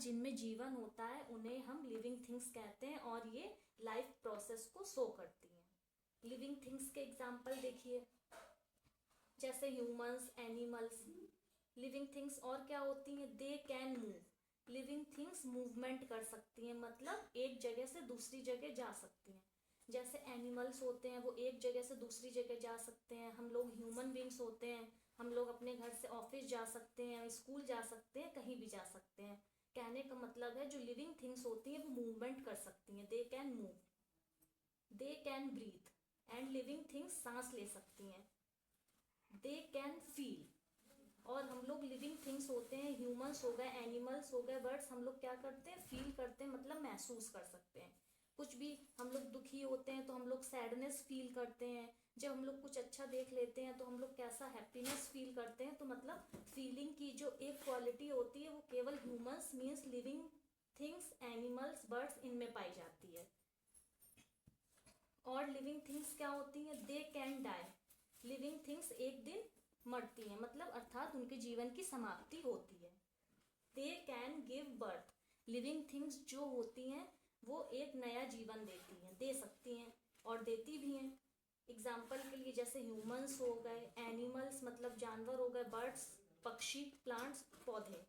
जिनमें जीवन होता है उन्हें हम लिविंग थिंग्स कहते हैं और ये लाइफ प्रोसेस को शो करती हैं। लिविंग थिंग्स के एग्जाम्पल देखिए, जैसे ह्यूमंस, एनिमल्स। लिविंग थिंग्स और क्या होती हैं? They can move. Living things movement कर सकती हैं, मतलब एक जगह से दूसरी जगह जा सकती हैं। जैसे एनिमल्स होते हैं वो एक जगह से दूसरी जगह जा सकते हैं। हम लोग ह्यूमन बींग्स होते हैं, हम लोग अपने घर से ऑफिस जा सकते हैं, स्कूल जा सकते हैं, कहीं भी जा सकते हैं। कहने का मतलब है जो लिविंग थिंग्स होती हैं वो मूवमेंट कर सकती हैं। They can move, they can breathe. And living things सांस ले सकती हैं। They can feel. और हम लोग लिविंग थिंग्स होते हैं, ह्यूमंस हो गए, एनिमल्स हो गए, बर्ड्स, हम लोग क्या करते हैं? फील करते हैं, मतलब महसूस कर सकते हैं। कुछ भी हम लोग दुखी होते हैं तो हम लोग सैडनेस फील करते हैं। जब हम लोग कुछ अच्छा देख लेते हैं तो हम लोग कैसा हैप्पीनेस फील करते हैं। तो मतलब फीलिंग की जो एक क्वालिटी होती है वो केवल humans means living things, animals, birds, इनमें पाई जाती है। और लिविंग थिंग्स क्या होती हैं? They can die. Living things एक दिन मरती हैं, मतलब अर्थात उनके जीवन की समाप्ति होती है। They can give birth. Living things जो होती हैं वो एक नया जीवन देती हैं, दे सकती हैं और देती भी हैं। एग्जाम्पल के लिए जैसे ह्यूमंस हो गए, एनिमल्स मतलब जानवर हो गए, बर्ड्स, पक्षी, प्लांट्स, पौधे।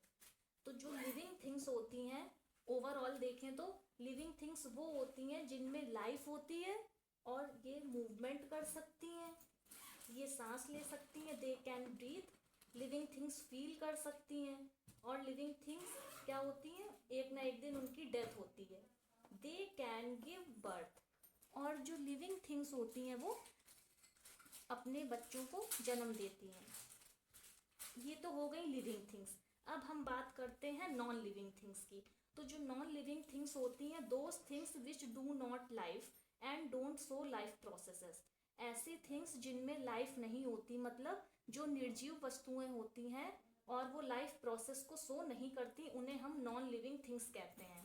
तो जो लिविंग थिंग्स होती हैं ओवरऑल देखें तो लिविंग थिंग्स वो होती हैं जिनमें लाइफ होती है और ये मूवमेंट कर सकती हैं, ये सांस ले सकती हैं, they can breathe. Living things feel कर सकती हैं और लिविंग थिंग्स क्या होती हैं? एक ना एक दिन उनकी डेथ होती है। They can give birth. और जो लिविंग थिंग्स होती हैं वो अपने बच्चों को जन्म देती हैं। ये तो हो गई लिविंग थिंग्स। अब हम बात करते हैं नॉन लिविंग थिंग्स की। तो जो नॉन लिविंग थिंग्स होती हैं, those things which do not life and don't show life processes. ऐसी थिंग्स जिनमें लाइफ नहीं होती, मतलब जो निर्जीव वस्तुएं होती हैं और वो लाइफ प्रोसेस को शो नहीं करती, उन्हें हम नॉन लिविंग थिंग्स कहते हैं।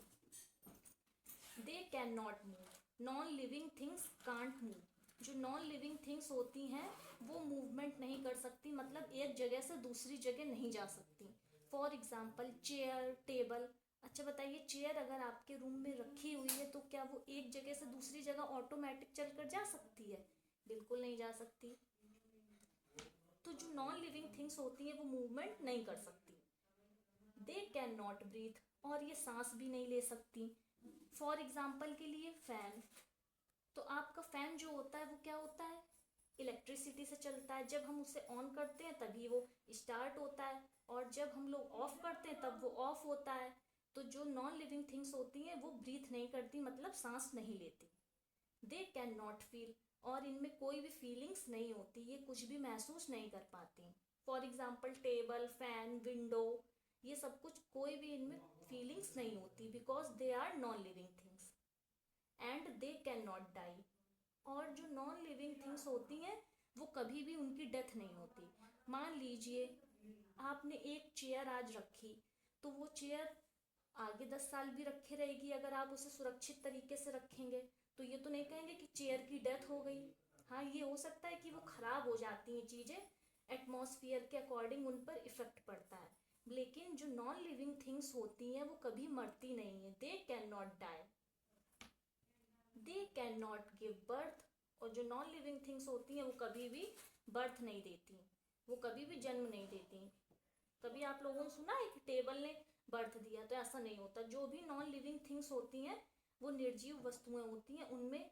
They can not move. Non living things can't move. जो नॉन लिविंग थिंग्स होती हैं वो मूवमेंट नहीं कर सकती, मतलब एक जगह से दूसरी जगह नहीं जा सकती। For example chair, table. अच्छा बताइए, चेयर अगर आपके रूम में रखी हुई है तो क्या वो एक जगह से दूसरी जगह ऑटोमेटिक चलकर जा सकती है? बिल्कुल नहीं जा सकती। तो जो नॉन लिविंग थिंग्स होती है वो मूवमेंट नहीं कर सकती। They can not breathe. और ये सांस भी नहीं ले सकती। फॉर एग्जाम्पल के लिए फैन। तो आपका फैन जो होता है वो क्या होता है? इलेक्ट्रिसिटी से चलता है। जब हम उसे ऑन करते हैं तभी वो स्टार्ट होता है और जब हम लोग ऑफ करते हैं तब वो ऑफ होता है। तो जो नॉन लिविंग थिंग्स होती हैं वो ब्रीथ नहीं करती, मतलब सांस नहीं लेती। दे कैन नॉट फील। और इनमें कोई भी फीलिंग्स नहीं होती, ये कुछ भी महसूस नहीं कर पाती। For example table, fan, window, ये सब कुछ कोई भी इनमें फीलिंग्स नहीं होती, because they are non living things. And they can not die. और जो नॉन लिविंग थिंग्स होती हैं वो कभी भी उनकी डेथ नहीं होती। मान लीजिए आपने एक चेयर आज रखी, तो वो चेयर आगे 10 साल भी रखे रहेगी अगर आप उसे सुरक्षित तरीके से रखेंगे। तो ये तो नहीं कहेंगे कि चेयर की डेथ हो गई। हाँ, ये हो सकता है कि वो खराब हो जाती हैं चीज़ें, एटमॉस्फेयर के अकॉर्डिंग उन पर इफेक्ट पड़ता है। लेकिन जो नॉन लिविंग थिंग्स होती हैं वो कभी मरती नहीं है। They can not die, they can not give birth. और जो नॉन लिविंग थिंग्स होती हैं वो कभी भी बर्थ नहीं देती, वो कभी भी जन्म नहीं देती। कभी आप लोगों ने सुना है कि टेबल ने बर्थ दिया? तो ऐसा नहीं होता। जो भी नॉन लिविंग थिंग्स होती हैं वो निर्जीव वस्तुएं होती हैं, उनमें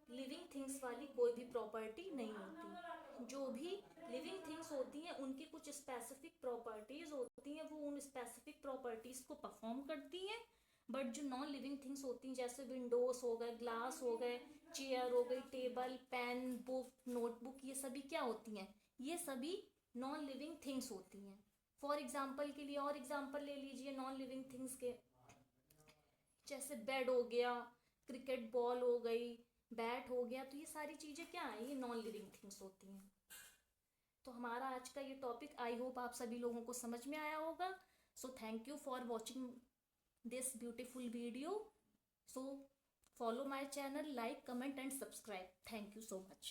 लिविंग थिंग्स वाली कोई भी प्रॉपर्टी नहीं होती। जो भी लिविंग थिंग्स होती हैं उनकी कुछ स्पेसिफिक प्रॉपर्टीज होती हैं, वो उन स्पेसिफिक प्रॉपर्टीज को परफॉर्म करती हैं। बट जो नॉन लिविंग थिंग्स होती हैं जैसे विंडोज हो गए, ग्लास हो गए, चेयर हो गई, टेबल, पेन, बुक, नोटबुक, ये सभी क्या होती हैं? ये सभी नॉन लिविंग थिंग्स होती हैं। फॉर एग्जाम्पल के लिए और एग्जाम्पल ले लीजिए नॉन लिविंग थिंग्स के, जैसे बेड हो गया, क्रिकेट बॉल हो गई, बैट हो गया। तो ये सारी चीज़ें क्या है? ये नॉन लिविंग थिंग्स होती हैं। तो हमारा आज का ये टॉपिक आई होप आप सभी लोगों को समझ में आया होगा। So thank you for watching this beautiful video. So follow my channel, like, comment and subscribe. Thank you so much.